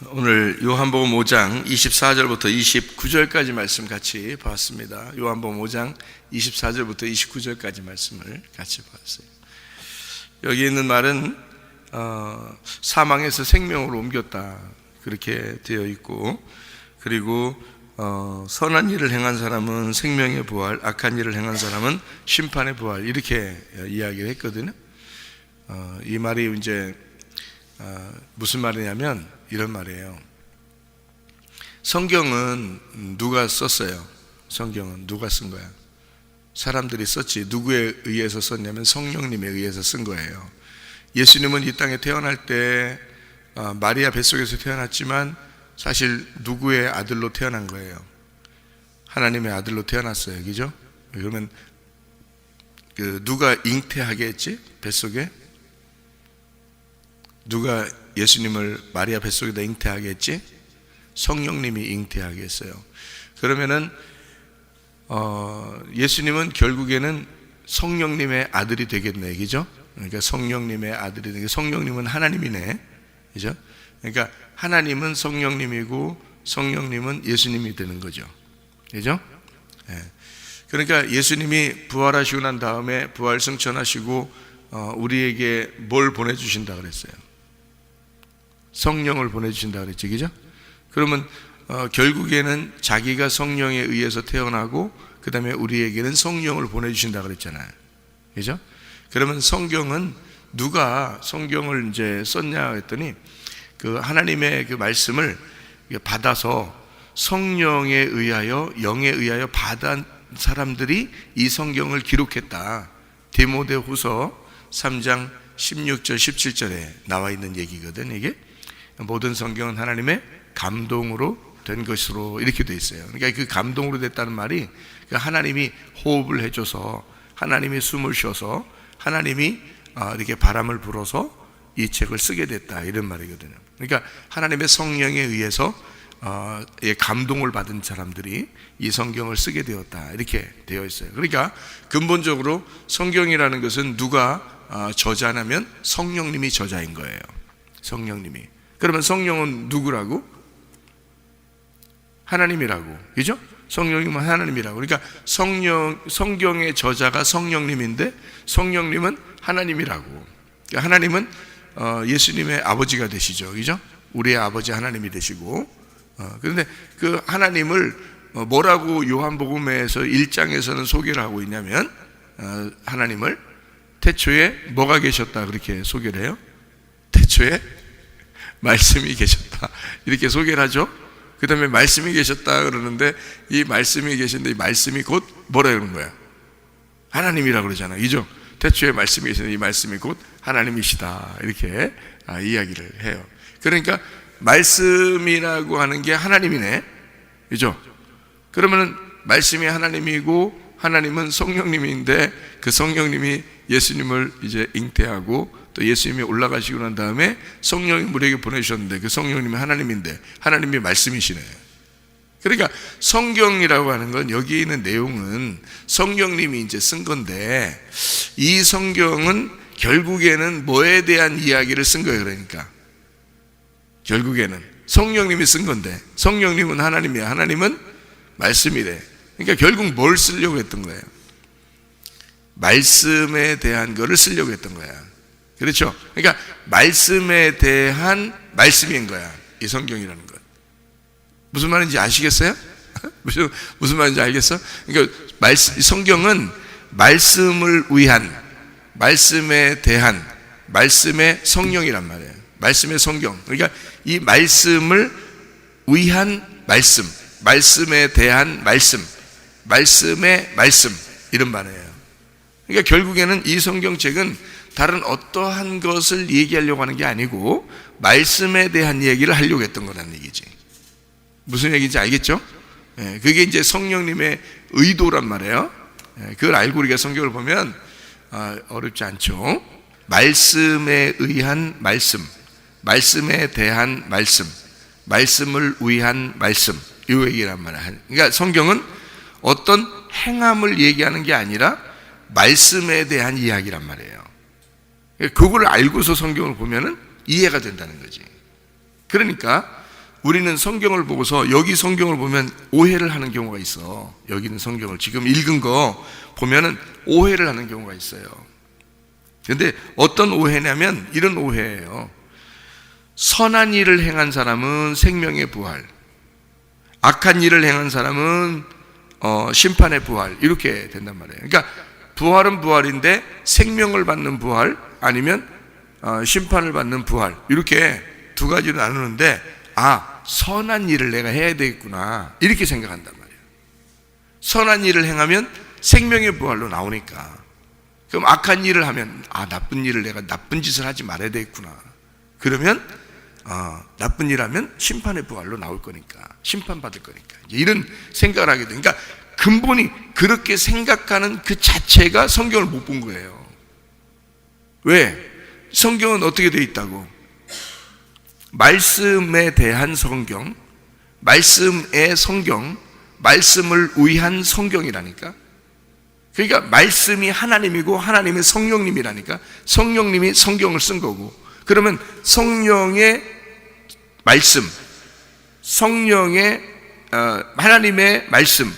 오늘 요한복음 5장 24절부터 29절까지 말씀 같이 봤습니다. 요한복음 5장 24절부터 29절까지 말씀을 같이 봤어요. 여기 있는 말은 사망에서 생명으로 옮겼다 그렇게 되어 있고, 그리고 선한 일을 행한 사람은 생명의 부활, 악한 일을 행한 사람은 심판의 부활, 이렇게 이야기를 했거든요. 이 말이 이제 무슨 말이냐면 이런 말이에요. 성경은 누가 썼어요? 성경은 누가 쓴 거야? 사람들이 썼지. 누구에 의해서 썼냐면 성령님에 의해서 쓴 거예요. 예수님은 이 땅에 태어날 때 마리아 뱃속에서 태어났지만 사실 누구의 아들로 태어난 거예요? 하나님의 아들로 태어났어요. 그죠? 그러면 누가 잉태하게 했지? 뱃속에? 누가 예수님을 마리아 뱃속에다 잉태하게 했지? 성령님이 잉태하게 했어요. 그러면은 예수님은 결국에는 성령님의 아들이 되겠네, 그죠? 그러니까 성령님의 아들이 되게, 성령님은 하나님이네, 그죠? 그러니까 하나님은 성령님이고 성령님은 예수님이 되는 거죠, 그죠? 네. 그러니까 예수님이 부활하시고 난 다음에 부활 승천하시고 우리에게 뭘 보내주신다 그랬어요? 성령을 보내주신다 그랬지, 그죠? 그러면 결국에는 자기가 성령에 의해서 태어나고 그 다음에 우리에게는 성령을 보내주신다 그랬잖아요, 그죠? 그러면 성경은 누가 성경을 이제 썼냐 했더니 그 하나님의 그 말씀을 받아서 성령에 의하여, 영에 의하여 받은 사람들이 이 성경을 기록했다. 디모데후서 3장 16절 17절에 나와 있는 얘기거든. 이게 모든 성경은 하나님의 감동으로 된 것으로 이렇게 돼 있어요. 그러니까 그 감동으로 됐다는 말이 하나님이 호흡을 해줘서, 하나님이 숨을 쉬어서, 하나님이 이렇게 바람을 불어서 이 책을 쓰게 됐다, 이런 말이거든요. 그러니까 하나님의 성령에 의해서 감동을 받은 사람들이 이 성경을 쓰게 되었다, 이렇게 되어 있어요. 그러니까 근본적으로 성경이라는 것은 누가 저자냐면 성령님이 저자인 거예요. 성령님이. 그러면 성령은 누구라고? 하나님이라고, 그죠? 성령님은 하나님이라고. 그러니까 성경의 저자가 성령님인데 성령님은 하나님이라고. 그러니까 하나님은 예수님의 아버지가 되시죠, 그죠? 우리의 아버지 하나님이 되시고, 그런데 그 하나님을 뭐라고 요한복음에서 1장에서는 소개를 하고 있냐면 하나님을 태초에 뭐가 계셨다 그렇게 소개를 해요? 태초에 말씀이 계셨다 이렇게 소개를 하죠. 그 다음에 말씀이 계셨다 그러는데 이 말씀이 계신데 이 말씀이 곧 뭐라 그러는 거야? 하나님이라고 그러잖아요, 그죠? 태초에 말씀이 계신데 이 말씀이 곧 하나님이시다, 이렇게 이야기를 해요. 그러니까 말씀이라고 하는 게 하나님이네, 그죠? 그러면은 말씀이 하나님이고 하나님은 성령님인데 그 성령님이 예수님을 이제 잉태하고 또 예수님이 올라가시고 난 다음에 성령이 우리에게 보내주셨는데 그 성령님이 하나님인데 하나님이 말씀이시네. 그러니까 성경이라고 하는 건 여기 있는 내용은 성령님이 이제 쓴 건데 이 성경은 결국에는 뭐에 대한 이야기를 쓴 거예요? 그러니까 결국에는 성령님이 쓴 건데 성령님은 하나님이야, 하나님은 말씀이래. 그러니까 결국 뭘 쓰려고 했던 거예요? 말씀에 대한 거를 쓰려고 했던 거야, 그렇죠? 그러니까 말씀에 대한 말씀인 거야, 이 성경이라는 것. 무슨 말인지 아시겠어요? 무슨 말인지 알겠어? 그러니까 성경은 말씀을 위한, 말씀에 대한, 말씀의 성령이란 말이에요. 말씀의 성경. 그러니까 이 말씀을 위한 말씀, 말씀에 대한 말씀, 말씀의 말씀, 이런 말이에요. 그러니까 결국에는 이 성경책은 다른 어떠한 것을 얘기하려고 하는 게 아니고 말씀에 대한 얘기를 하려고 했던 거라는 얘기지. 무슨 얘기인지 알겠죠? 그게 이제 성령님의 의도란 말이에요. 그걸 알고 우리가 성경을 보면 어렵지 않죠. 말씀에 의한 말씀, 말씀에 대한 말씀, 말씀을 위한 말씀, 이 얘기란 말이야. 그러니까 성경은 어떤 행함을 얘기하는 게 아니라 말씀에 대한 이야기란 말이에요. 그걸 알고서 성경을 보면은 이해가 된다는 거지. 그러니까 우리는 성경을 보고서 여기 성경을 보면 오해를 하는 경우가 있어. 여기 있는 성경을 지금 읽은 거 보면은 오해를 하는 경우가 있어요. 근데 어떤 오해냐면 이런 오해예요. 선한 일을 행한 사람은 생명의 부활, 악한 일을 행한 사람은 심판의 부활, 이렇게 된단 말이에요. 그러니까 부활은 부활인데 생명을 받는 부활 아니면 심판을 받는 부활, 이렇게 두 가지로 나누는데, 선한 일을 내가 해야 되겠구나, 이렇게 생각한단 말이에요. 선한 일을 행하면 생명의 부활로 나오니까. 그럼 악한 일을 하면 나쁜 일을 내가 나쁜 짓을 하지 말아야 되겠구나. 그러면 나쁜 일 하면 심판의 부활로 나올 거니까, 심판받을 거니까, 이런 생각을 하게 돼. 그러니까 근본이 그렇게 생각하는 그 자체가 성경을 못 본 거예요. 왜? 성경은 어떻게 되어 있다고? 말씀에 대한 성경, 말씀의 성경, 말씀을 위한 성경이라니까. 그러니까 말씀이 하나님이고 하나님이 성령님이라니까. 성령님이 성경을 쓴 거고, 그러면 성령의 말씀, 성령의 하나님의 말씀,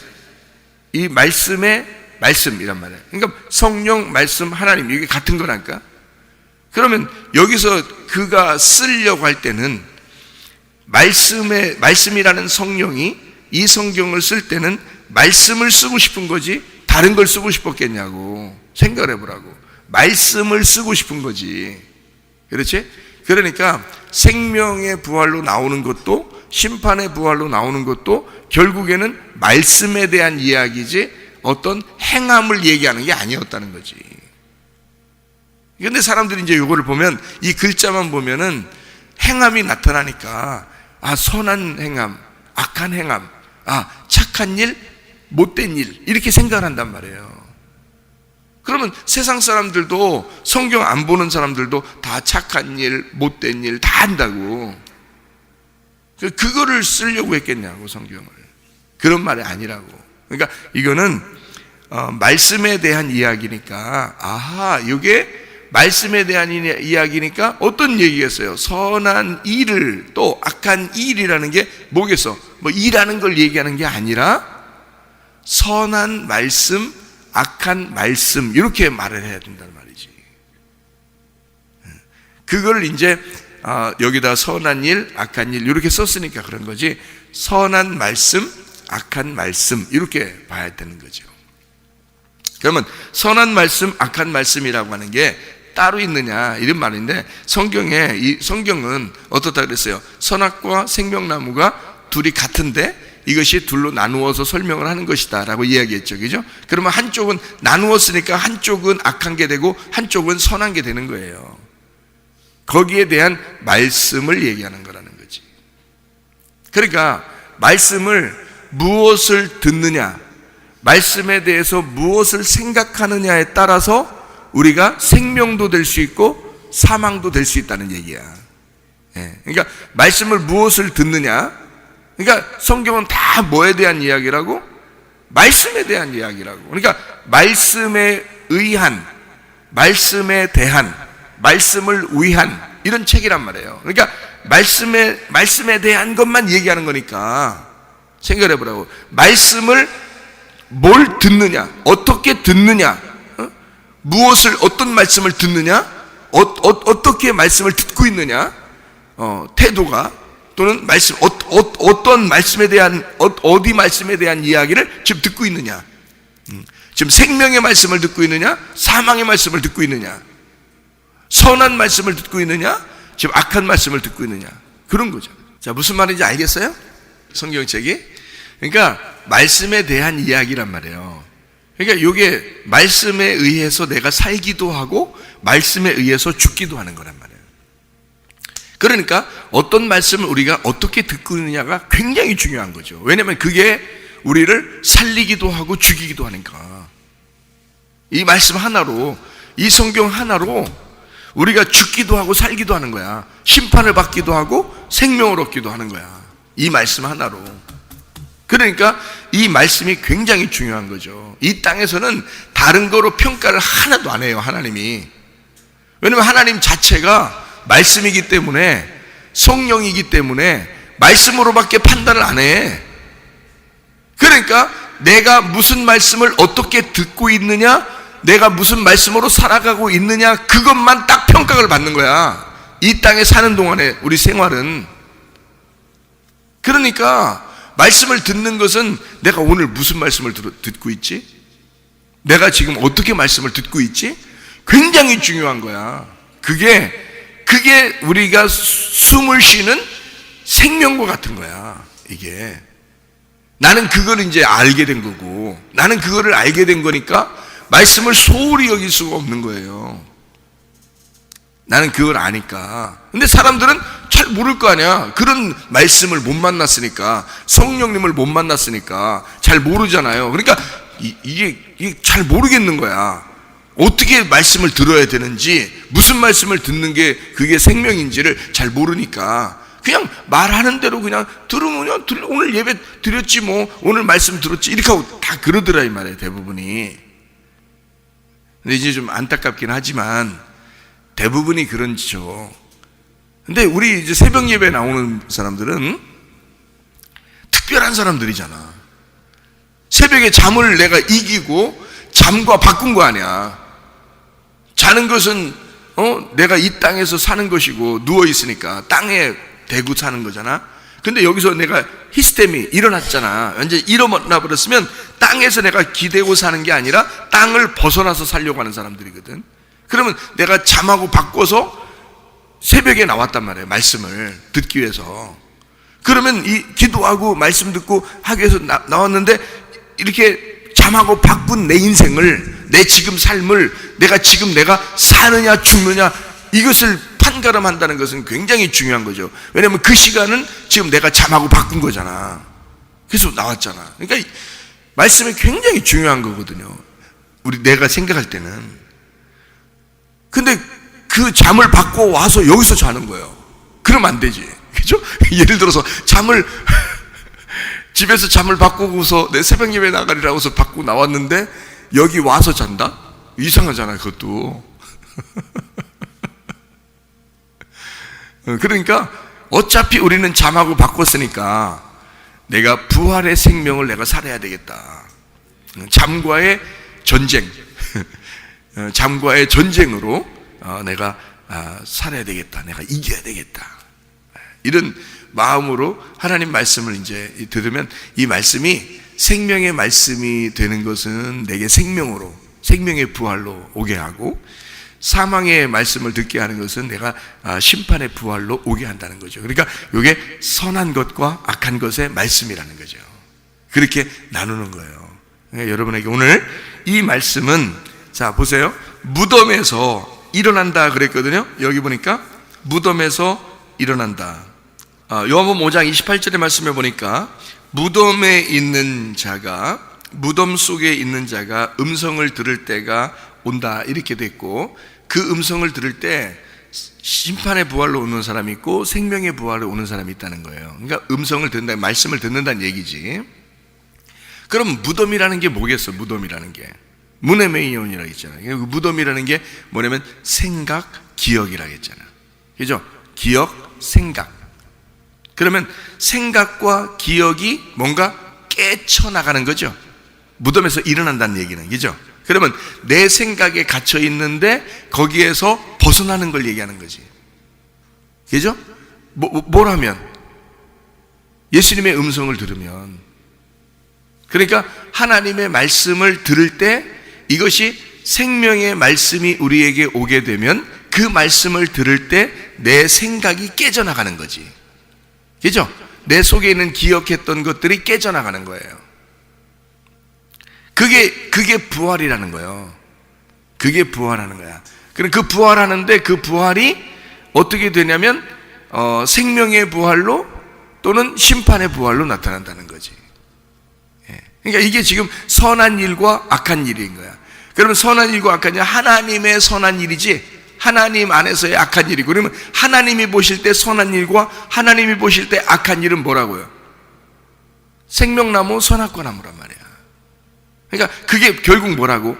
이 말씀의 말씀이란 말이에요. 그러니까 성령, 말씀, 하나님, 이게 같은 거라니까. 그러면 여기서 그가 쓰려고 할 때는 말씀이라는 성령이 이 성경을 쓸 때는 말씀을 쓰고 싶은 거지 다른 걸 쓰고 싶었겠냐고 생각을 해보라고. 말씀을 쓰고 싶은 거지. 그렇지? 그러니까 생명의 부활로 나오는 것도 심판의 부활로 나오는 것도 결국에는 말씀에 대한 이야기지 어떤 행함을 얘기하는 게 아니었다는 거지. 그런데 사람들이 이제 이거를 보면, 이 글자만 보면은 행함이 나타나니까 선한 행함, 악한 행함, 착한 일, 못된 일, 이렇게 생각을 한단 말이에요. 그러면 세상 사람들도, 성경 안 보는 사람들도 다 착한 일, 못된 일 다 한다고. 그거를 쓰려고 했겠냐고, 성경을. 그런 말이 아니라고. 그러니까 이거는 말씀에 대한 이야기니까, 이게 말씀에 대한 이야기니까 어떤 얘기겠어요? 선한 일을, 또 악한 일이라는 게 뭐겠어? 뭐 일하는 걸 얘기하는 게 아니라 선한 말씀, 악한 말씀, 이렇게 말을 해야 된다는 말이지. 그걸 이제 여기다 선한 일, 악한 일 이렇게 썼으니까 그런 거지, 선한 말씀, 악한 말씀 이렇게 봐야 되는 거죠. 그러면 선한 말씀, 악한 말씀이라고 하는 게 따로 있느냐, 이런 말인데, 성경은 어떻다 그랬어요? 선악과 생명나무가 둘이 같은데 이것이 둘로 나누어서 설명을 하는 것이다 라고 이야기했죠. 그죠? 그러면 한쪽은 나누었으니까 한쪽은 악한 게 되고 한쪽은 선한 게 되는 거예요. 거기에 대한 말씀을 얘기하는 거라는 거지. 그러니까 말씀을 무엇을 듣느냐, 말씀에 대해서 무엇을 생각하느냐에 따라서 우리가 생명도 될 수 있고 사망도 될 수 있다는 얘기야. 그러니까 말씀을 무엇을 듣느냐, 그러니까 성경은 다 뭐에 대한 이야기라고? 말씀에 대한 이야기라고. 그러니까 말씀에 의한, 말씀에 대한, 말씀을 위한, 이런 책이란 말이에요. 그러니까 말씀에 대한 것만 얘기하는 거니까 생각해 보라고. 말씀을 뭘 듣느냐, 어떻게 듣느냐, 무엇을, 어떤 말씀을 듣느냐, 어떻게 말씀을 듣고 있느냐, 태도가, 또는 말씀, 어떤 말씀에 대한, 어디 말씀에 대한 이야기를 지금 듣고 있느냐, 지금 생명의 말씀을 듣고 있느냐, 사망의 말씀을 듣고 있느냐, 선한 말씀을 듣고 있느냐, 지금 악한 말씀을 듣고 있느냐, 그런 거죠. 자, 무슨 말인지 알겠어요? 성경책이. 그러니까 말씀에 대한 이야기란 말이에요. 그러니까 이게 말씀에 의해서 내가 살기도 하고 말씀에 의해서 죽기도 하는 거란 말이에요. 그러니까 어떤 말씀을 우리가 어떻게 듣고 있느냐가 굉장히 중요한 거죠. 왜냐하면 그게 우리를 살리기도 하고 죽이기도 하니까. 이 말씀 하나로, 이 성경 하나로 우리가 죽기도 하고 살기도 하는 거야. 심판을 받기도 하고 생명을 얻기도 하는 거야. 이 말씀 하나로. 그러니까 이 말씀이 굉장히 중요한 거죠. 이 땅에서는 다른 거로 평가를 하나도 안 해요, 하나님이. 왜냐하면 하나님 자체가 말씀이기 때문에, 성령이기 때문에 말씀으로밖에 판단을 안 해. 그러니까 내가 무슨 말씀을 어떻게 듣고 있느냐, 내가 무슨 말씀으로 살아가고 있느냐, 그것만 딱 평가를 받는 거야. 이 땅에 사는 동안에 우리 생활은. 그러니까 말씀을 듣는 것은 내가 오늘 무슨 말씀을 듣고 있지? 내가 지금 어떻게 말씀을 듣고 있지? 굉장히 중요한 거야. 그게 우리가 숨을 쉬는 생명과 같은 거야. 이게 나는 그걸 이제 알게 된 거고, 나는 그거를 알게 된 거니까 말씀을 소홀히 여길 수가 없는 거예요. 나는 그걸 아니까. 근데 사람들은 잘 모를 거 아니야. 그런 말씀을 못 만났으니까, 성령님을 못 만났으니까 잘 모르잖아요. 그러니까 이게 잘 모르겠는 거야. 어떻게 말씀을 들어야 되는지, 무슨 말씀을 듣는 게 그게 생명인지를 잘 모르니까 그냥 말하는 대로 그냥 들으면 오늘 예배 드렸지 뭐, 오늘 말씀 들었지, 이렇게 하고 다 그러더라 이 말이에요, 대부분이. 근데 이제 좀 안타깝긴 하지만 대부분이 그런지죠. 근데 우리 이제 새벽 예배 나오는 사람들은 특별한 사람들이잖아. 새벽에 잠을 내가 이기고 잠과 바꾼 거 아니야. 자는 것은 내가 이 땅에서 사는 것이고, 누워 있으니까 땅에 대고 사는 거잖아. 근데 여기서 내가 히스템이 일어났잖아. 완전히 일어나 버렸으면 땅에서 내가 기대고 사는 게 아니라 땅을 벗어나서 살려고 하는 사람들이거든. 그러면 내가 잠하고 바꿔서 새벽에 나왔단 말이에요, 말씀을 듣기 위해서. 그러면 이 기도하고 말씀 듣고 하기 위해서 나왔는데, 이렇게 잠하고 바꾼 내 인생을, 내 지금 삶을 내가 사느냐 죽느냐, 이것을 판가름한다는 것은 굉장히 중요한 거죠. 왜냐하면 그 시간은 지금 내가 잠하고 바꾼 거잖아. 그래서 나왔잖아. 그러니까 말씀이 굉장히 중요한 거거든요, 내가 생각할 때는. 근데 그 잠을 바꿔 와서 여기서 자는 거예요. 그러면 안 되지, 그죠? 예를 들어서 집에서 잠을 바꾸고서 내 새벽 예배 나가리라고서 바꾸고 나왔는데 여기 와서 잔다? 이상하잖아, 그것도. 그러니까 어차피 우리는 잠하고 바꿨으니까 내가 부활의 생명을 내가 살아야 되겠다. 잠과의 전쟁, 잠과의 전쟁으로 내가 살아야 되겠다. 내가 이겨야 되겠다. 이런 마음으로 하나님 말씀을 이제 들으면, 이 말씀이 생명의 말씀이 되는 것은 내게 생명으로, 생명의 부활로 오게 하고, 사망의 말씀을 듣게 하는 것은 내가 심판의 부활로 오게 한다는 거죠. 그러니까 이게 선한 것과 악한 것의 말씀이라는 거죠. 그렇게 나누는 거예요. 그러니까 여러분에게 오늘 이 말씀은, 자 보세요, 무덤에서 일어난다 그랬거든요. 여기 보니까 무덤에서 일어난다. 요한복음 5장 28절의 말씀에 보니까 무덤에 있는 자가, 무덤 속에 있는 자가 음성을 들을 때가 온다, 이렇게 됐고, 그 음성을 들을 때 심판의 부활로 오는 사람이 있고 생명의 부활로 오는 사람이 있다는 거예요. 그러니까 음성을 듣는다, 말씀을 듣는다는 얘기지. 그럼 무덤이라는 게 뭐겠어? 무덤이라는 게 무네메이온이라고 했잖아요. 무덤이라는 게 뭐냐면 생각, 기억이라고 했잖아. 그죠? 기억, 생각. 그러면 생각과 기억이 뭔가 깨쳐나가는 거죠. 무덤에서 일어난다는 얘기는, 그죠? 그러면 내 생각에 갇혀 있는데 거기에서 벗어나는 걸 얘기하는 거지. 그죠? 뭘 하면? 예수님의 음성을 들으면. 그러니까 하나님의 말씀을 들을 때 이것이 생명의 말씀이 우리에게 오게 되면 그 말씀을 들을 때 내 생각이 깨져나가는 거지. 그죠? 내 속에 있는 기억했던 것들이 깨져나가는 거예요. 그게 부활이라는 거예요. 그게 부활하는 거야. 그럼 그 부활하는데 그 부활이 어떻게 되냐면 생명의 부활로 또는 심판의 부활로 나타난다는 거지. 그러니까 이게 지금 선한 일과 악한 일인 거야. 그러면 선한 일과 악한 일, 하나님의 선한 일이지 하나님 안에서의 악한 일이고, 그러면 하나님이 보실 때 선한 일과 하나님이 보실 때 악한 일은 뭐라고요? 생명나무, 선악과 나무란 말이야. 그러니까 그게 결국 뭐라고?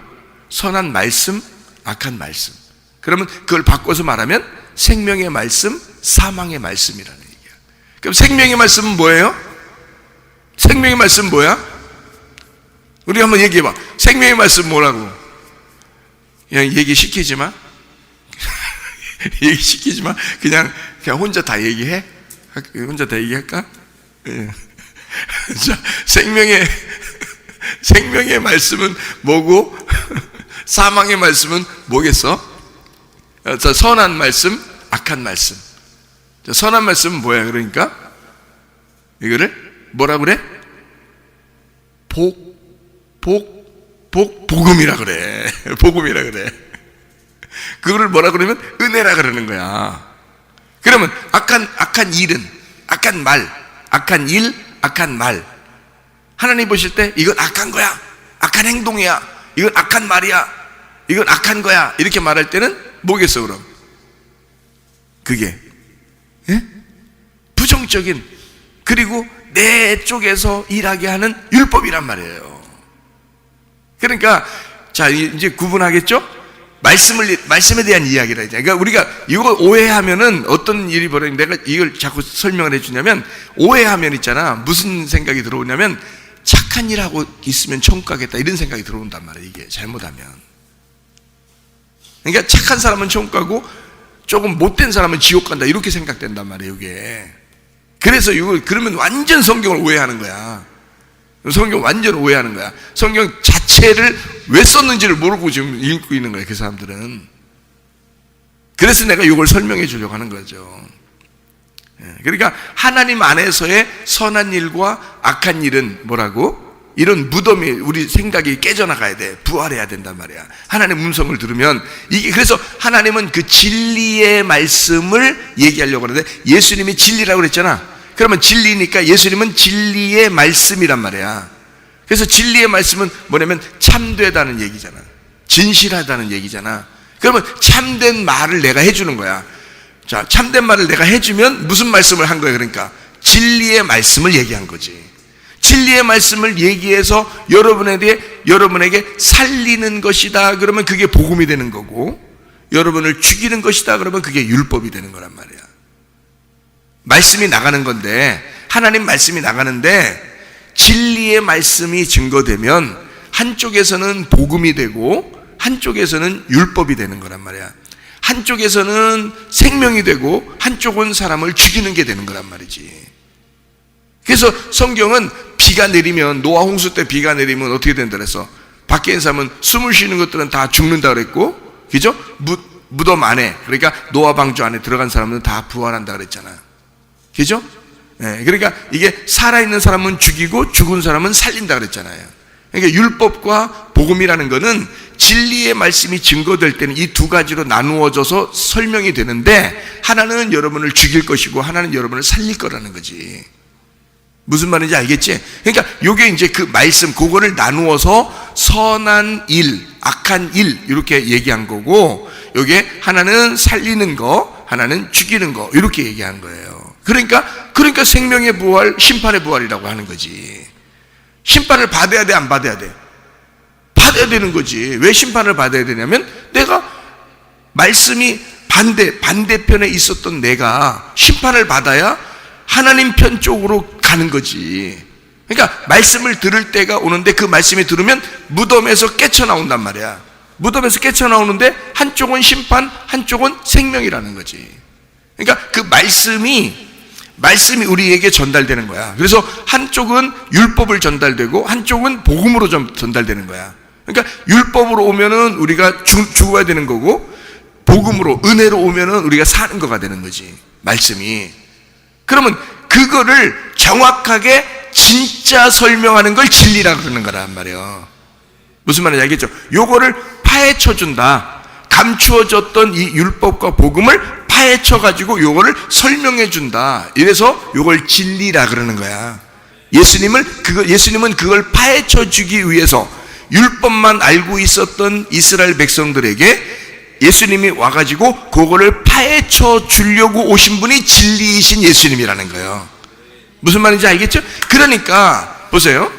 선한 말씀, 악한 말씀. 그러면 그걸 바꿔서 말하면 생명의 말씀, 사망의 말씀이라는 얘기야. 그럼 생명의 말씀은 뭐예요? 생명의 말씀은 뭐야? 우리 한번 얘기해봐. 생명의 말씀은 뭐라고? 그냥 얘기시키지 마. 얘기시키지 마. 그냥 혼자 다 얘기해? 혼자 다 얘기할까? 예. 자, 생명의 말씀은 뭐고, 사망의 말씀은 뭐겠어? 자, 선한 말씀, 악한 말씀. 자, 선한 말씀은 뭐야? 그러니까 이거를 뭐라 그래? 복음이라 그래. 복음이라 그래. 그거를 뭐라 그러면 은혜라 그러는 거야. 그러면 악한 일은, 악한 말, 악한 일, 악한 말. 하나님 보실 때 이건 악한 거야. 악한 행동이야. 이건 악한 말이야. 이건 악한 거야. 이렇게 말할 때는 뭐겠어, 그럼? 그게, 예? 부정적인, 그리고 내 쪽에서 일하게 하는 율법이란 말이에요. 그러니까, 자, 이제 구분하겠죠? 말씀에 대한 이야기라. 그러니까 우리가 이거 오해하면은 어떤 일이 벌어지면, 내가 이걸 자꾸 설명을 해주냐면, 오해하면 있잖아. 무슨 생각이 들어오냐면, 착한 일 하고 있으면 천국 가겠다. 이런 생각이 들어온단 말이에요. 이게 잘못하면. 그러니까 착한 사람은 천국 가고, 조금 못된 사람은 지옥 간다. 이렇게 생각된단 말이에요, 이게. 그래서 이거, 그러면 완전 성경을 오해하는 거야. 성경 완전 오해하는 거야. 성경 자체를 왜 썼는지를 모르고 지금 읽고 있는 거야, 그 사람들은. 그래서 내가 이걸 설명해 주려고 하는 거죠. 그러니까 하나님 안에서의 선한 일과 악한 일은 뭐라고? 이런 무덤이 우리 생각이 깨져나가야 돼. 부활해야 된단 말이야. 하나님의 음성을 들으면 이게, 그래서 하나님은 그 진리의 말씀을 얘기하려고 하는데, 예수님이 진리라고 그랬잖아. 그러면 진리니까 예수님은 진리의 말씀이란 말이야. 그래서 진리의 말씀은 뭐냐면 참되다는 얘기잖아. 진실하다는 얘기잖아. 그러면 참된 말을 내가 해주는 거야. 자, 참된 말을 내가 해주면 무슨 말씀을 한 거야? 그러니까 진리의 말씀을 얘기한 거지. 진리의 말씀을 얘기해서 여러분에게 살리는 것이다. 그러면 그게 복음이 되는 거고, 여러분을 죽이는 것이다. 그러면 그게 율법이 되는 거란 말이야. 말씀이 나가는 건데, 하나님 말씀이 나가는데, 진리의 말씀이 증거되면 한쪽에서는 복음이 되고 한쪽에서는 율법이 되는 거란 말이야. 한쪽에서는 생명이 되고 한쪽은 사람을 죽이는 게 되는 거란 말이지. 그래서 성경은 비가 내리면, 노아 홍수 때 비가 내리면 어떻게 된다 그랬어? 밖에 있는 사람은 숨을 쉬는 것들은 다 죽는다 그랬고, 그죠? 무덤 안에, 그러니까 노아 방주 안에 들어간 사람은 다 부활한다 그랬잖아. 그죠? 네, 그러니까 이게 살아있는 사람은 죽이고 죽은 사람은 살린다 그랬잖아요. 그러니까 율법과 복음이라는 거는 진리의 말씀이 증거될 때는 이 두 가지로 나누어져서 설명이 되는데, 하나는 여러분을 죽일 것이고 하나는 여러분을 살릴 거라는 거지. 무슨 말인지 알겠지? 그러니까 요게 이제 그 말씀, 그거를 나누어서 선한 일, 악한 일 이렇게 얘기한 거고, 요게 하나는 살리는 거, 하나는 죽이는 거 이렇게 얘기한 거예요. 그러니까 생명의 부활, 심판의 부활이라고 하는 거지. 심판을 받아야 돼, 안 받아야 돼? 받아야 되는 거지. 왜 심판을 받아야 되냐면, 내가 말씀이 반대편에 있었던 내가 심판을 받아야 하나님 편 쪽으로 가는 거지. 그러니까 말씀을 들을 때가 오는데, 그 말씀이 들으면 무덤에서 깨쳐나온단 말이야. 무덤에서 깨쳐나오는데 한쪽은 심판, 한쪽은 생명이라는 거지. 그러니까 그 말씀이 우리에게 전달되는 거야. 그래서 한쪽은 율법을 전달되고 한쪽은 복음으로 전달되는 거야. 그러니까 율법으로 오면은 우리가 죽어야 되는 거고, 복음으로, 은혜로 오면은 우리가 사는 거가 되는 거지, 말씀이. 그러면 그거를 정확하게 진짜 설명하는 걸 진리라고 그러는 거란 말이에요. 무슨 말인지 알겠죠? 요거를 파헤쳐준다. 감추어졌던 이 율법과 복음을 파헤쳐가지고 요거를 설명해준다. 이래서 요걸 진리라 그러는 거야. 예수님은 그걸 파헤쳐주기 위해서 율법만 알고 있었던 이스라엘 백성들에게 예수님이 와가지고 그거를 파헤쳐 주려고 오신 분이 진리이신 예수님이라는 거예요. 무슨 말인지 알겠죠? 그러니까 보세요.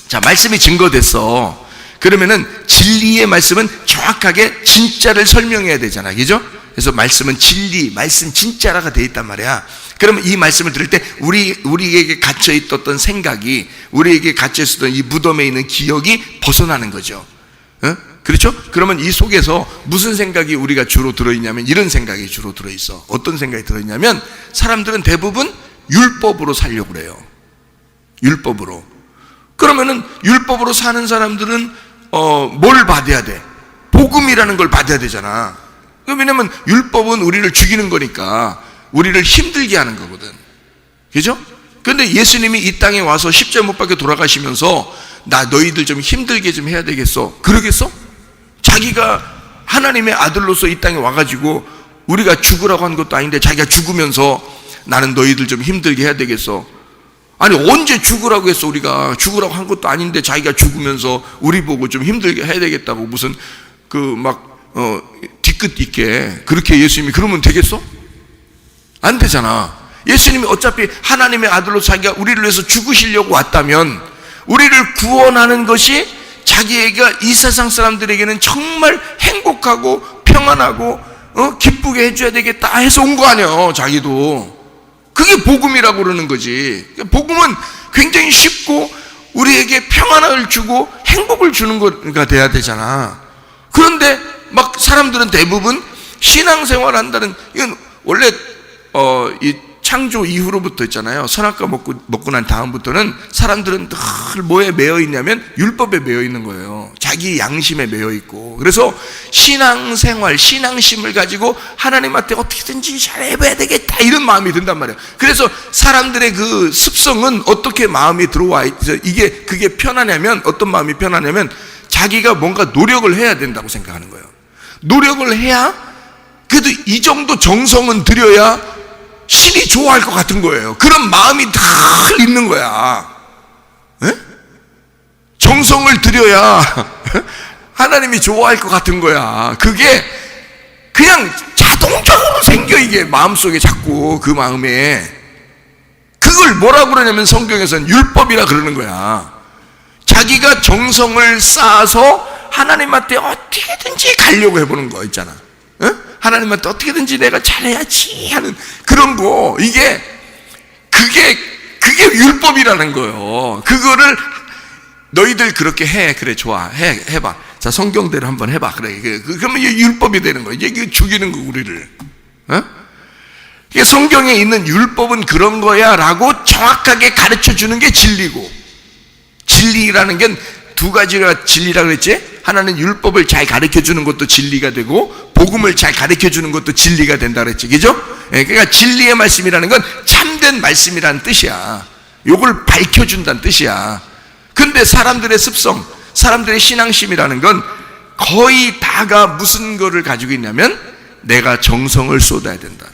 자, 말씀이 증거됐어. 그러면은 진리의 말씀은 정확하게 진짜를 설명해야 되잖아, 그죠? 그래서 말씀은 진리, 말씀 진짜라가 되어 있단 말이야. 그러면 이 말씀을 들을 때 우리에게 갇혀 있었던 생각이, 우리에게 갇혀 있었던 이 무덤에 있는 기억이 벗어나는 거죠. 그렇죠? 그러면 이 속에서 무슨 생각이 우리가 주로 들어있냐면 이런 생각이 주로 들어있어. 어떤 생각이 들어있냐면 사람들은 대부분 율법으로 살려고 그래요. 율법으로. 그러면은 율법으로 사는 사람들은 뭘 받아야 돼? 복음이라는 걸 받아야 되잖아. 왜냐면 율법은 우리를 죽이는 거니까 우리를 힘들게 하는 거거든. 그죠? 그런데 예수님이 이 땅에 와서 십자가 못 박혀 돌아가시면서 너희들 좀 힘들게 좀 해야 되겠어. 그러겠어? 자기가 하나님의 아들로서 이 땅에 와가지고 우리가 죽으라고 한 것도 아닌데 자기가 죽으면서 나는 너희들 좀 힘들게 해야 되겠어. 아니 언제 죽으라고 했어? 우리가 죽으라고 한 것도 아닌데 자기가 죽으면서 우리 보고 좀 힘들게 해야 되겠다고 무슨 뒤끝 있게 그렇게 예수님이 그러면 되겠어? 안 되잖아. 예수님이 어차피 하나님의 아들로 자기가 우리를 위해서 죽으시려고 왔다면 우리를 구원하는 것이 자기가 이 세상 사람들에게는 정말 행복하고 평안하고 기쁘게 해줘야 되겠다 해서 온 거 아니야. 자기도 그게 복음이라고 그러는 거지. 복음은 굉장히 쉽고 우리에게 평안을 주고 행복을 주는 거가 돼야 되잖아. 그런데 막 사람들은 대부분 신앙생활 한다는, 이건 원래 이 창조 이후로부터 있잖아요. 선악과 먹고 난 다음부터는 사람들은 늘 뭐에 매여 있냐면 율법에 매여 있는 거예요. 자기 양심에 매여 있고. 그래서 신앙생활, 신앙심을 가지고 하나님한테 어떻게든지 잘해봐야 되겠다 이런 마음이 든단 말이에요. 그래서 사람들의 그 습성은 어떻게 마음이 들어와 있어? 그게 편하냐면, 어떤 마음이 편하냐면 자기가 뭔가 노력을 해야 된다고 생각하는 거예요. 노력을 해야, 그래도 이 정도 정성은 들여야 신이 좋아할 것 같은 거예요. 그런 마음이 다 있는 거야. 에? 정성을 들여야 하나님이 좋아할 것 같은 거야. 그게 그냥 자동적으로 생겨. 이게 마음속에 자꾸 그 마음에. 그걸 뭐라고 그러냐면 성경에서는 율법이라 그러는 거야. 자기가 정성을 쌓아서 하나님한테 어떻게든지 가려고 해보는 거 있잖아. 하나님한테 어떻게든지 내가 잘해야지 하는 그런 거. 그게 율법이라는 거예요. 그거를 너희들 그렇게 해. 그래, 좋아. 해봐. 자, 성경대로 한번 해봐. 그래. 그러면 이게 율법이 되는 거야. 이게 죽이는 거, 우리를. 이게 성경에 있는 율법은 그런 거야 라고 정확하게 가르쳐 주는 게 진리고, 진리라는 게 두 가지가 진리라고 그랬지? 하나는 율법을 잘 가르쳐 주는 것도 진리가 되고 복음을 잘 가르쳐 주는 것도 진리가 된다 그랬지. 그죠? 그러니까 진리의 말씀이라는 건 참된 말씀이라는 뜻이야. 요걸 밝혀준다는 뜻이야. 근데 사람들의 습성, 사람들의 신앙심이라는 건 거의 다가 무슨 거를 가지고 있냐면 내가 정성을 쏟아야 된다.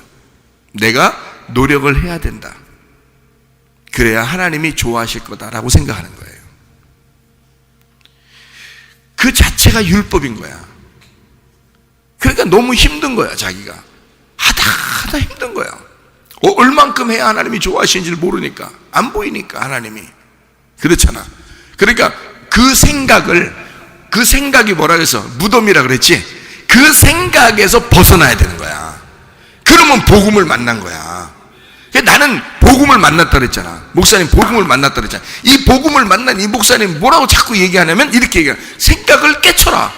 내가 노력을 해야 된다. 그래야 하나님이 좋아하실 거다라고 생각하는 거예요. 그 자체가 율법인 거야. 그러니까 너무 힘든 거야. 자기가 하다 힘든 거야. 얼만큼 해야 하나님이 좋아하시는지를 모르니까, 안 보이니까 하나님이. 그렇잖아. 그러니까 그 생각이 뭐라 그래서 무덤이라 그랬지. 그 생각에서 벗어나야 되는 거야. 그러면 복음을 만난 거야. 나는 복음을 만났다 그랬잖아. 목사님 복음을 만났다 그랬잖아. 이 복음을 만난 이 목사님 뭐라고 자꾸 얘기하냐면 이렇게 얘기해. 생각을 깨쳐라.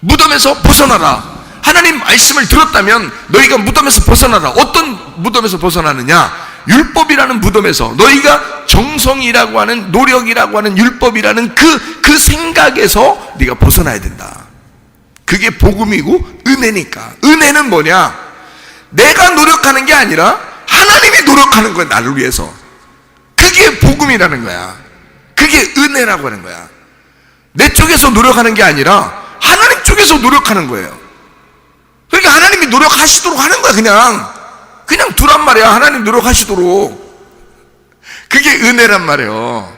무덤에서 벗어나라. 하나님 말씀을 들었다면 너희가 무덤에서 벗어나라. 어떤 무덤에서 벗어나느냐? 율법이라는 무덤에서, 너희가 정성이라고 하는, 노력이라고 하는 율법이라는 그 생각에서 네가 벗어나야 된다. 그게 복음이고 은혜니까. 은혜는 뭐냐? 내가 노력하는 게 아니라 하나님이 노력하는 거야. 나를 위해서. 그게 복음이라는 거야. 그게 은혜라고 하는 거야. 내 쪽에서 노력하는 게 아니라 하나님 쪽에서 노력하는 거예요. 그러니까 하나님이 노력하시도록 하는 거야. 그냥 두란 말이야. 하나님 노력하시도록. 그게 은혜란 말이에요.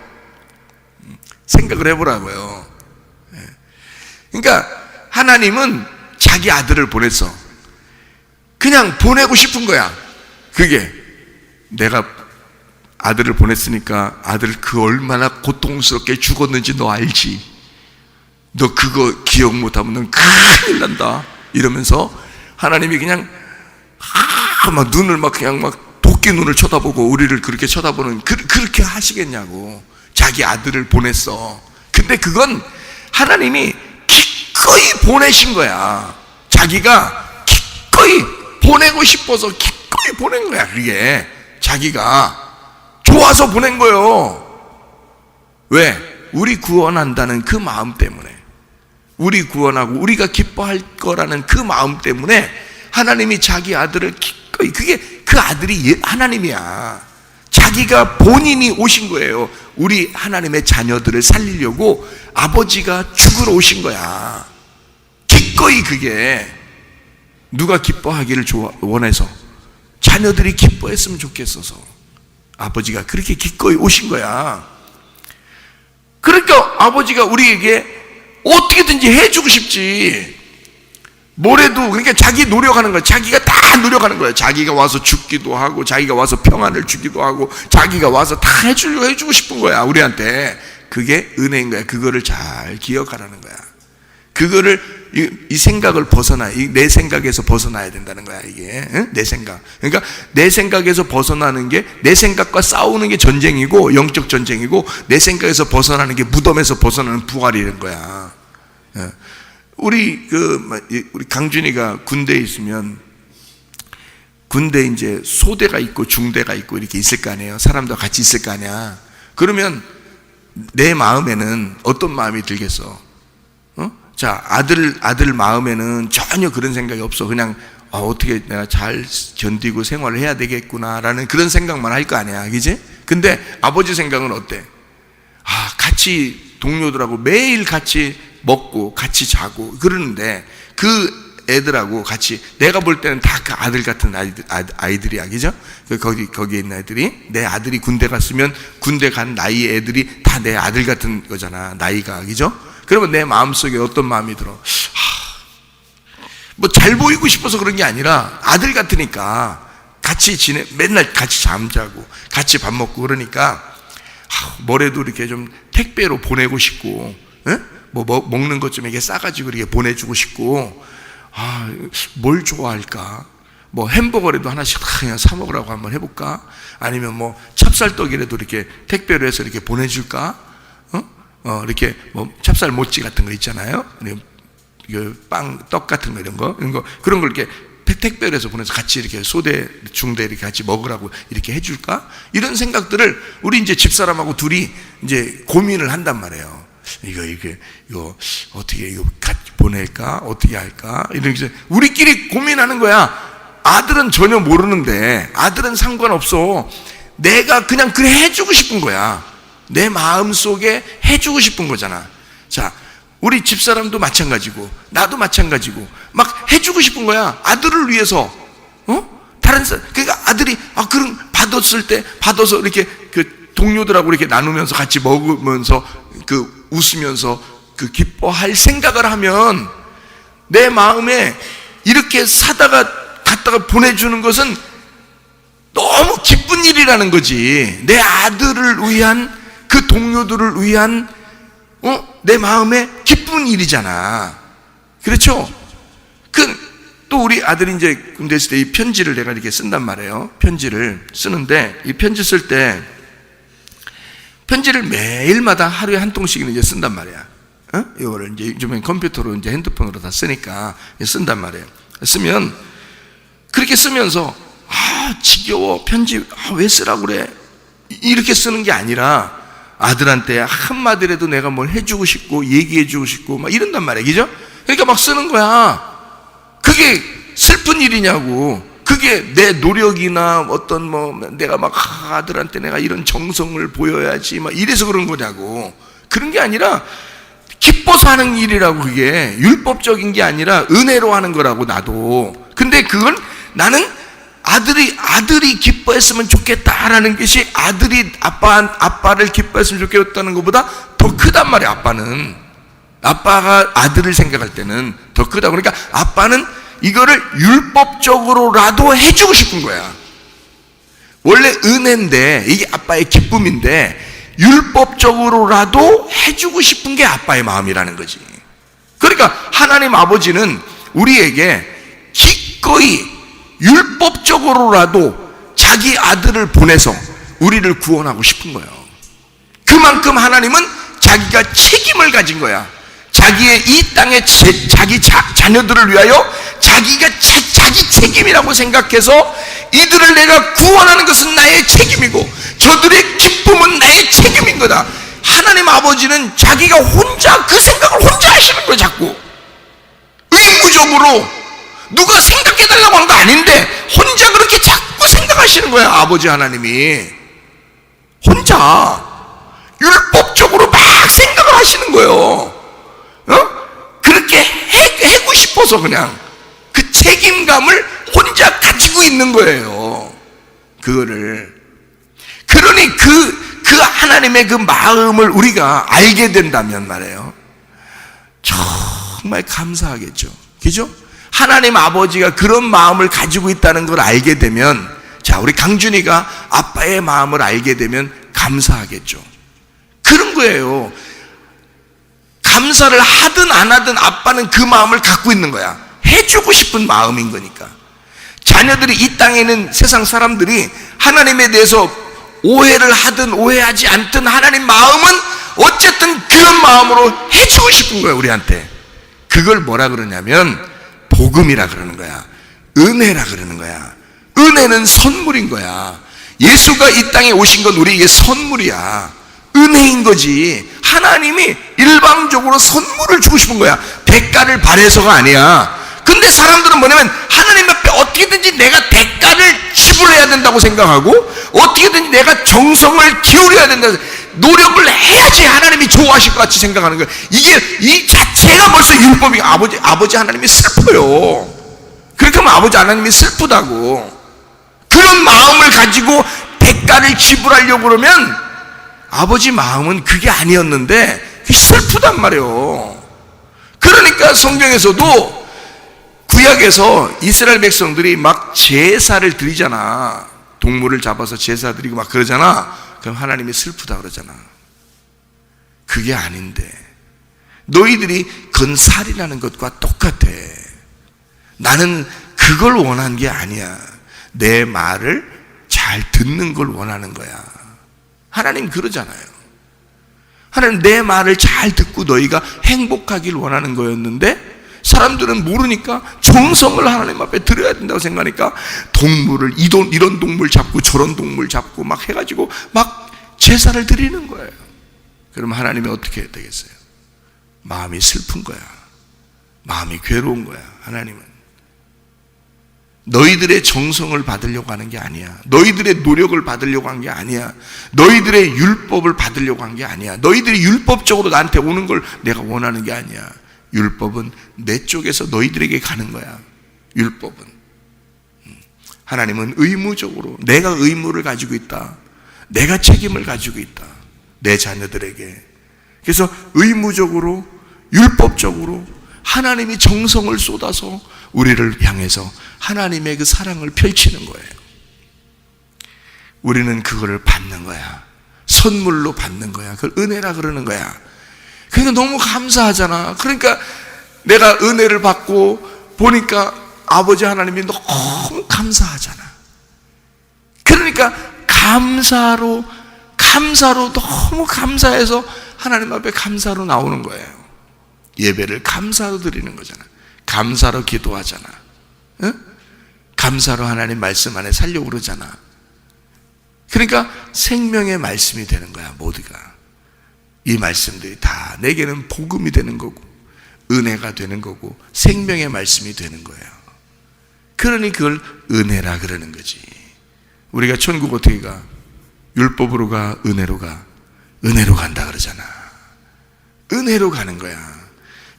생각을 해보라고요. 그러니까 하나님은 자기 아들을 보냈어. 그냥 보내고 싶은 거야. 그게 내가 아들을 보냈으니까 아들 그 얼마나 고통스럽게 죽었는지 너 알지? 너 그거 기억 못하면 넌 큰일 난다. 이러면서 하나님이 그냥 막 눈을 막 그냥 막 도끼 눈을 쳐다보고 우리를 그렇게 쳐다보는 그렇게 하시겠냐고. 자기 아들을 보냈어. 근데 그건 하나님이 기꺼이 보내신 거야. 자기가 기꺼이 보내고 싶어서 기꺼이 보낸 거야. 그게 자기가 좋아서 보낸 거예요. 왜? 우리 구원한다는 그 마음 때문에, 우리 구원하고 우리가 기뻐할 거라는 그 마음 때문에 하나님이 자기 아들을 기꺼이, 그게 그 아들이 하나님이야. 자기가 본인이 오신 거예요. 우리 하나님의 자녀들을 살리려고 아버지가 죽으러 오신 거야. 기꺼이. 그게 누가 기뻐하기를 원해서, 자녀들이 기뻐했으면 좋겠어서 아버지가 그렇게 기꺼이 오신 거야. 그러니까 아버지가 우리에게 어떻게든지 해주고 싶지. 뭐래도, 그러니까 자기 노력하는 거야. 자기가 다 노력하는 거야. 자기가 와서 죽기도 하고, 자기가 와서 평안을 주기도 하고, 자기가 와서 다 해주고 싶은 거야, 우리한테. 그게 은혜인 거야. 그거를 잘 기억하라는 거야. 그거를, 이 생각을 내 생각에서 벗어나야 된다는 거야, 이게. 응? 내 생각. 그러니까 내 생각에서 벗어나는 게, 내 생각과 싸우는 게 전쟁이고, 영적 전쟁이고, 내 생각에서 벗어나는 게 무덤에서 벗어나는 부활이라는 거야. 우리 강준이가 군대에 있으면, 군대 이제 소대가 있고 중대가 있고 이렇게 있을 거 아니에요. 사람도 같이 있을 거 아니야. 그러면 내 마음에는 어떤 마음이 들겠어? 자, 아들 마음에는 전혀 그런 생각이 없어. 그냥 어떻게 내가 잘 견디고 생활을 해야 되겠구나라는 그런 생각만 할 거 아니야, 그지? 근데 아버지 생각은 어때? 같이 동료들하고 매일 같이 먹고 같이 자고 그러는데, 그 애들하고 같이, 내가 볼 때는 다 그 아들 같은 아이들이야, 그죠? 거기에 있는 애들이, 내 아들이 군대 갔으면 군대 간 나이 애들이 다 내 아들 같은 거잖아, 나이가, 그죠? 그러면 내 마음속에 어떤 마음이 들어? 뭐 잘 보이고 싶어서 그런 게 아니라 아들 같으니까 같이 맨날 같이 잠자고 같이 밥 먹고 그러니까 뭐래도 이렇게 좀 택배로 보내고 싶고, 뭐 먹는 것 좀 이렇게 싸가지고 이렇게 보내주고 싶고, 뭘 좋아할까? 뭐 햄버거라도 하나씩 그냥 사 먹으라고 한번 해볼까? 아니면 뭐 찹쌀떡이라도 이렇게 택배로 해서 이렇게 보내줄까? 이렇게 뭐 찹쌀 모찌 같은 거 있잖아요. 빵, 떡 같은 거, 이런 거 그런 걸 이렇게 택배로 해서 보내서 같이 이렇게 소대, 중대 이렇게 같이 먹으라고 이렇게 해줄까? 이런 생각들을 우리 이제 집사람하고 둘이 이제 고민을 한단 말이에요. 이거 어떻게 이거 같이 보낼까? 어떻게 할까? 이렇게 우리끼리 고민하는 거야. 아들은 전혀 모르는데, 아들은 상관없어. 내가 그냥 그래 해주고 싶은 거야. 내 마음 속에 해주고 싶은 거잖아. 자, 우리 집사람도 마찬가지고, 나도 마찬가지고, 막 해주고 싶은 거야. 아들을 위해서. 그러니까 아들이, 그럼 받아서 이렇게 그 동료들하고 이렇게 나누면서 같이 먹으면서 웃으면서 기뻐할 생각을 하면, 내 마음에 이렇게 갖다가 보내주는 것은 너무 기쁜 일이라는 거지. 내 아들을 위한, 그 동료들을 위한, 내 마음에 기쁜 일이잖아. 그렇죠? 또 우리 아들이 이제 군대 있을 때 이 편지를 내가 이렇게 쓴단 말이에요. 편지를 쓰는데, 이 편지 쓸 때, 편지를 매일마다 하루에 한 통씩은 이제 쓴단 말이야. 이거를 이제 요즘엔 컴퓨터로 이제 핸드폰으로 다 쓰니까 쓴단 말이에요. 쓰면, 그렇게 쓰면서, 지겨워. 편지, 왜 쓰라고 그래? 이렇게 쓰는 게 아니라, 아들한테 한마디라도 내가 뭘 해주고 싶고, 얘기해주고 싶고, 막 이런단 말이야. 그죠? 그러니까 막 쓰는 거야. 그게 슬픈 일이냐고. 그게 내 노력이나 어떤 내가 막 아들한테 내가 이런 정성을 보여야지 막 이래서 그런 거냐고. 그런 게 아니라 기뻐서 하는 일이라고. 그게 율법적인 게 아니라 은혜로 하는 거라고, 나도. 근데 그건 나는 아들이 기뻐했으면 좋겠다라는 것이, 아들이 아빠를 기뻐했으면 좋겠다는 것보다 더 크단 말이야. 아빠가 아들을 생각할 때는 더 크다고. 그러니까 아빠는 이거를 율법적으로라도 해주고 싶은 거야. 원래 은혜인데, 이게 아빠의 기쁨인데, 율법적으로라도 해주고 싶은 게 아빠의 마음이라는 거지. 그러니까 하나님 아버지는 우리에게 기꺼이 율법적으로라도 자기 아들을 보내서 우리를 구원하고 싶은 거예요. 그만큼 하나님은 자기가 책임을 가진 거야. 자기의 이 땅의 자기 자녀들을 위하여 자기가 자기 책임이라고 생각해서 이들을 내가 구원하는 것은 나의 책임이고 저들의 기쁨은 나의 책임인 거다. 하나님 아버지는 자기가 혼자 그 생각을 혼자 하시는 거예요. 자꾸 의무적으로 누가 생각해달라고 하는 거 아닌데 혼자 그렇게 자꾸 생각하시는 거예요. 아버지 하나님이 혼자 율법적으로 막 생각을 하시는 거예요. 그렇게 해고 싶어서 그냥 그 책임감을 혼자 가지고 있는 거예요. 그거를. 그러니 그 하나님의 그 마음을 우리가 알게 된다면 말이에요, 정말 감사하겠죠. 그죠? 하나님 아버지가 그런 마음을 가지고 있다는 걸 알게 되면, 자, 우리 강준이가 아빠의 마음을 알게 되면 감사하겠죠. 그런 거예요. 감사를 하든 안 하든 아빠는 그 마음을 갖고 있는 거야. 해주고 싶은 마음인 거니까. 자녀들이 이 땅에 있는 세상 사람들이 하나님에 대해서 오해를 하든 오해하지 않든 하나님 마음은 어쨌든 그런 마음으로 해주고 싶은 거야, 우리한테. 그걸 뭐라 그러냐면 복음이라 그러는 거야. 은혜라 그러는 거야. 은혜는 선물인 거야. 예수가 이 땅에 오신 건 우리에게 선물이야. 은혜인 거지. 하나님이 일방적으로 선물을 주고 싶은 거야. 대가를 바래서가 아니야. 근데 사람들은 뭐냐면 하나님 앞에 어떻게든지 내가 대가를 지불해야 된다고 생각하고 어떻게든지 내가 정성을 기울여야 된다, 노력을 해야지 하나님이 좋아하실 것 같이 생각하는 거야. 이게 이 자체가 벌써 율법이. 아버지 하나님이 슬퍼요. 그렇게 하면 아버지 하나님이 슬프다고. 그런 마음을 가지고 대가를 지불하려고 그러면 아버지 마음은 그게 아니었는데 그게 슬프단 말이에요. 그러니까 성경에서도 구약에서 이스라엘 백성들이 막 제사를 드리잖아. 동물을 잡아서 제사 드리고 막 그러잖아. 그럼 하나님이 슬프다 그러잖아. 그게 아닌데 너희들이 건살이라는 것과 똑같아. 나는 그걸 원한 게 아니야. 내 말을 잘 듣는 걸 원하는 거야. 하나님 그러잖아요. 하나님 내 말을 잘 듣고 너희가 행복하길 원하는 거였는데 사람들은 모르니까 정성을 하나님 앞에 드려야 된다고 생각하니까 동물을 이런 동물 잡고 저런 동물 잡고 막 해가지고 막 제사를 드리는 거예요. 그럼 하나님이 어떻게 해야 되겠어요? 마음이 슬픈 거야. 마음이 괴로운 거야. 하나님은 너희들의 정성을 받으려고 하는 게 아니야. 너희들의 노력을 받으려고 한 게 아니야. 너희들의 율법을 받으려고 한 게 아니야. 너희들이 율법적으로 나한테 오는 걸 내가 원하는 게 아니야. 율법은 내 쪽에서 너희들에게 가는 거야. 율법은. 하나님은 의무적으로 내가 의무를 가지고 있다. 내가 책임을 가지고 있다. 내 자녀들에게. 그래서 의무적으로 율법적으로 하나님이 정성을 쏟아서 우리를 향해서 하나님의 그 사랑을 펼치는 거예요. 우리는 그거를 받는 거야. 선물로 받는 거야. 그걸 은혜라 그러는 거야. 그러니까 너무 감사하잖아. 그러니까 내가 은혜를 받고 보니까 아버지 하나님이 너무 감사하잖아. 그러니까 감사로 너무 감사해서 하나님 앞에 감사로 나오는 거예요. 예배를 감사로 드리는 거잖아. 감사로 기도하잖아. 응? 감사로 하나님 말씀 안에 살려고 그러잖아. 그러니까 생명의 말씀이 되는 거야. 모두가 이 말씀들이 다 내게는 복음이 되는 거고 은혜가 되는 거고 생명의 말씀이 되는 거예요. 그러니 그걸 은혜라 그러는 거지. 우리가 천국 어떻게 가? 율법으로 가? 은혜로 가? 은혜로 간다 그러잖아. 은혜로 가는 거야.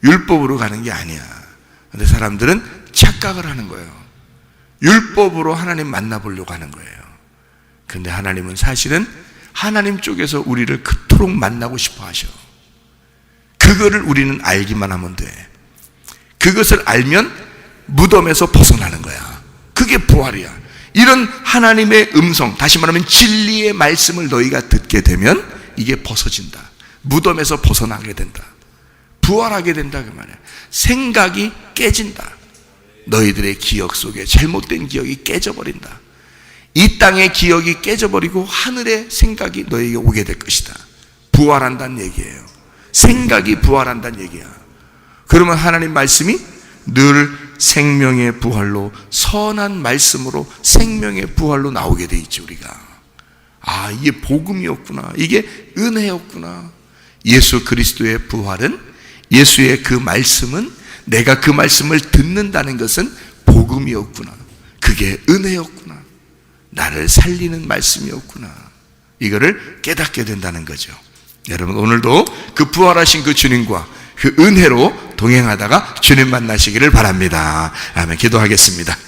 율법으로 가는 게 아니야. 근데 사람들은 착각을 하는 거예요. 율법으로 하나님 만나보려고 하는 거예요. 근데 하나님은 사실은 하나님 쪽에서 우리를 그토록 만나고 싶어 하셔. 그거를 우리는 알기만 하면 돼. 그것을 알면 무덤에서 벗어나는 거야. 그게 부활이야. 이런 하나님의 음성, 다시 말하면 진리의 말씀을 너희가 듣게 되면 이게 벗어진다. 무덤에서 벗어나게 된다. 부활하게 된다 그 말이야. 생각이 깨진다. 너희들의 기억 속에 잘못된 기억이 깨져버린다. 이 땅의 기억이 깨져버리고 하늘의 생각이 너에게 오게 될 것이다. 부활한다는 얘기예요. 생각이 부활한다는 얘기야. 그러면 하나님 말씀이 늘 생명의 부활로, 선한 말씀으로 생명의 부활로 나오게 돼 있지. 우리가 이게 복음이었구나, 이게 은혜였구나. 예수 그리스도의 부활은, 예수의 그 말씀은, 내가 그 말씀을 듣는다는 것은 복음이었구나, 그게 은혜였구나, 나를 살리는 말씀이었구나, 이거를 깨닫게 된다는 거죠. 여러분, 오늘도 그 부활하신 그 주님과 그 은혜로 동행하다가 주님 만나시기를 바랍니다. 아멘. 기도하겠습니다.